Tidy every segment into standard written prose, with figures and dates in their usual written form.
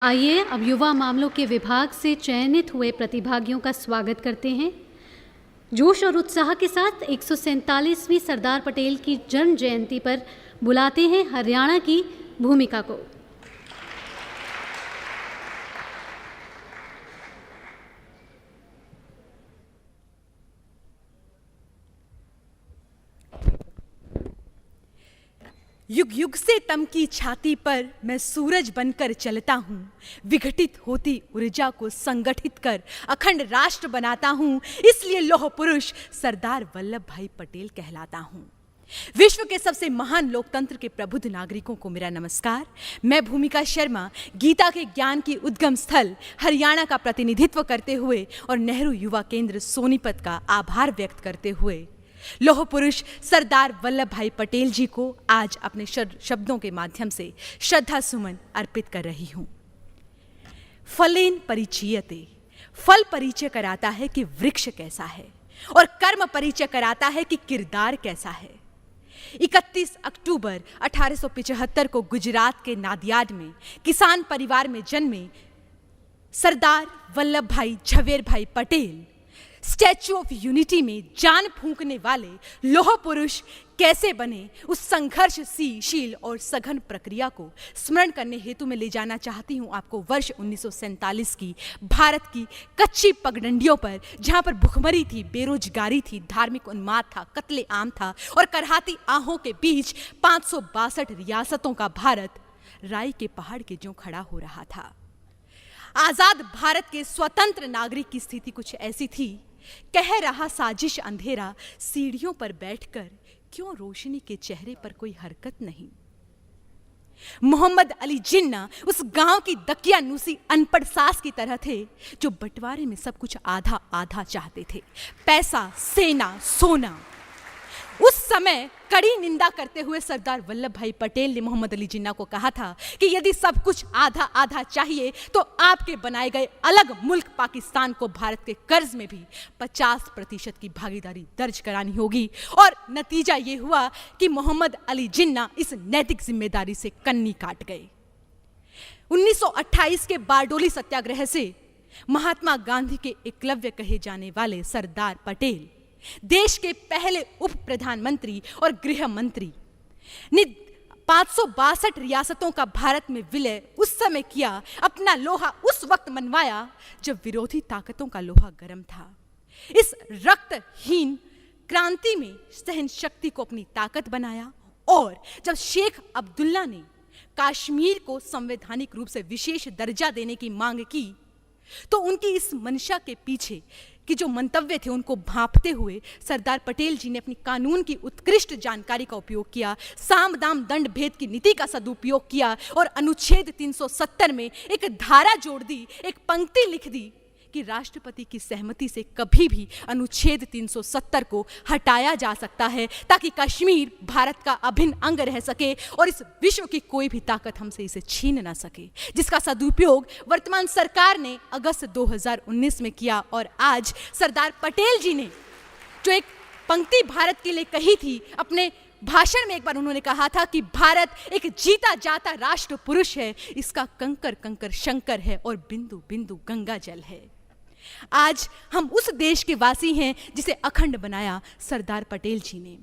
आइए अब युवा मामलों के विभाग से चयनित हुए प्रतिभागियों का स्वागत करते हैं। जोश और उत्साह के साथ 147वीं सरदार पटेल की जन्म जयंती पर बुलाते हैं हरियाणा की भूमिका को। युग युग से तम की छाती पर मैं सूरज बनकर चलता हूँ, विघटित होती ऊर्जा को संगठित कर अखंड राष्ट्र बनाता हूँ, इसलिए लौह पुरुष सरदार वल्लभ भाई पटेल कहलाता हूँ। विश्व के सबसे महान लोकतंत्र के प्रबुद्ध नागरिकों को मेरा नमस्कार। मैं भूमिका शर्मा गीता के ज्ञान की उद्गम स्थल हरियाणा का प्रतिनिधित्व करते हुए और नेहरू युवा केंद्र सोनीपत का आभार व्यक्त करते हुए लौह पुरुष सरदार वल्लभ भाई पटेल जी को आज अपने शब्दों के माध्यम से श्रद्धा सुमन अर्पित कर रही हूं। फलेन परिचीयते, फल परिचय कराता है कि वृक्ष कैसा है और कर्म परिचय कराता है कि किरदार कैसा है। 31 अक्टूबर 1875 को गुजरात के नादियाड में किसान परिवार में जन्मे सरदार वल्लभ भाई झवेर भाई पटेल स्टैच्यू ऑफ यूनिटी में जान फूंकने वाले लौह पुरुष कैसे बने, उस संघर्षशील और सघन प्रक्रिया को स्मरण करने हेतु मैं ले जाना चाहती हूं आपको वर्ष 1947 की भारत की कच्ची पगडंडियों पर, जहां पर भुखमरी थी, बेरोजगारी थी, धार्मिक उन्माद था, कत्ले आम था और करहाती आहों के बीच 562 रियासतों का भारत राई के पहाड़ के जो खड़ा हो रहा था। आजाद भारत के स्वतंत्र नागरिक की स्थिति कुछ ऐसी थी, कह रहा साजिश अंधेरा, सीढ़ियों पर बैठकर क्यों रोशनी के चेहरे पर कोई हरकत नहीं। मोहम्मद अली जिन्ना उस गांव की दकियानूसी अनपढ़ सास की तरह थे जो बंटवारे में सब कुछ आधा आधा चाहते थे, पैसा, सेना, सोना। उस समय कड़ी निंदा करते हुए सरदार वल्लभ भाई पटेल ने मोहम्मद अली जिन्ना को कहा था कि यदि सब कुछ आधा आधा चाहिए तो आपके बनाए गए अलग मुल्क पाकिस्तान को भारत के कर्ज में भी 50% की भागीदारी दर्ज करानी होगी। और नतीजा ये हुआ कि मोहम्मद अली जिन्ना इस नैतिक जिम्मेदारी से कन्नी काट गए। 1928 के बारडोली सत्याग्रह से महात्मा गांधी के एकलव्य कहे जाने वाले सरदार पटेल देश के पहले उप प्रधानमंत्री और गृह मंत्री ने 562 रियासतों का भारत में विलय उस समय किया। अपना लोहा उस वक्त मनवाया जब विरोधी ताकतों का लोहा गर्म था। इस रक्तहीन क्रांति में सहन शक्ति को अपनी ताकत बनाया और जब शेख अब्दुल्ला ने कश्मीर को संवैधानिक रूप से विशेष दर्जा देने की मांग की तो उनकी इस मंशा के पीछे कि जो मंतव्य थे उनको भांपते हुए सरदार पटेल जी ने अपनी कानून की उत्कृष्ट जानकारी का उपयोग किया, साम दाम दंड भेद की नीति का सदुपयोग किया और अनुच्छेद 370 में एक धारा जोड़ दी, एक पंक्ति लिख दी कि राष्ट्रपति की सहमति से कभी भी अनुच्छेद 370 को हटाया जा सकता है ताकि कश्मीर भारत का अभिन्न अंग रह सके और इस विश्व की कोई भी ताकत हमसे इसे छीन ना सके, जिसका सदुपयोग वर्तमान सरकार ने अगस्त 2019 में किया। और आज सरदार पटेल जी ने जो एक पंक्ति भारत के लिए कही थी, अपने भाषण में एक बार उन्होंने कहा था कि भारत एक जीता जाता राष्ट्र पुरुष है, इसका कंकर कंकर शंकर है और बिंदु बिंदु गंगा जल है। आज हम उस देश के वासी हैं जिसे अखंड बनाया सरदार पटेल जी ने।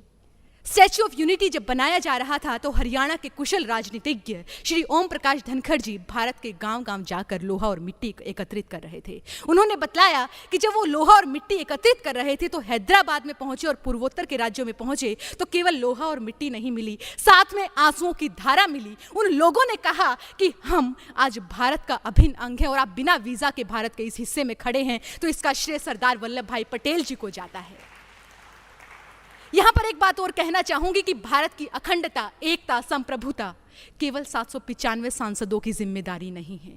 स्टैच्यू ऑफ यूनिटी जब बनाया जा रहा था तो हरियाणा के कुशल राजनीतिज्ञ श्री ओम प्रकाश धनखड़ जी भारत के गांव-गांव जाकर लोहा और मिट्टी एकत्रित कर रहे थे। उन्होंने बतलाया कि जब वो लोहा और मिट्टी एकत्रित कर रहे थे तो हैदराबाद में पहुंचे और पूर्वोत्तर के राज्यों में पहुंचे तो केवल लोहा और मिट्टी नहीं मिली, साथ में आंसुओं की धारा मिली। उन लोगों ने कहा कि हम आज भारत का अभिन्न अंग है और आप बिना वीजा के भारत के इस हिस्से में खड़े हैं, तो इसका श्रेय सरदार वल्लभ भाई पटेल जी को जाता है। यहां पर एक बात और कहना चाहूंगी कि भारत की अखंडता, एकता, संप्रभुता केवल 795 सांसदों की जिम्मेदारी नहीं है।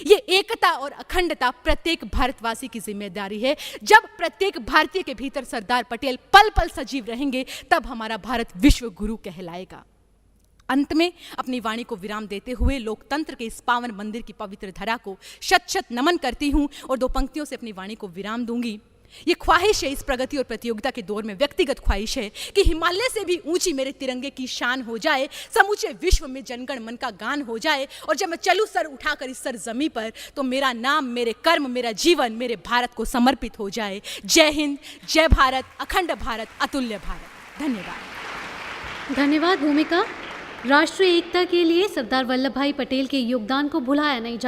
ये एकता और अखंडता प्रत्येक भारतवासी की जिम्मेदारी है। जब प्रत्येक भारतीय के भीतर सरदार पटेल पल पल सजीव रहेंगे तब हमारा भारत विश्व गुरु कहलाएगा। अंत में अपनी वाणी को विराम देते हुए लोकतंत्र के इस पावन मंदिर की पवित्र धरा को शत शत नमन करती हूं और दो पंक्तियों से अपनी वाणी को विराम दूंगी। ये ख्वाहिश है इस प्रगति और प्रतियोगिता के दौर में, व्यक्तिगत ख्वाहिश है कि हिमालय से भी ऊंची मेरे तिरंगे की शान हो जाए, समूचे विश्व में जनगण मन का गान हो जाए, और जब मैं चलूं सर उठाकर इस सरजमी पर तो मेरा नाम, मेरे कर्म, मेरा जीवन मेरे भारत को समर्पित हो जाए। जय हिंद, जय भारत, अखंड भारत, अतुल्य भारत। धन्यवाद। धन्यवाद भूमिका। राष्ट्रीय एकता के लिए सरदार वल्लभ भाई पटेल के योगदान को भुलाया नहीं जा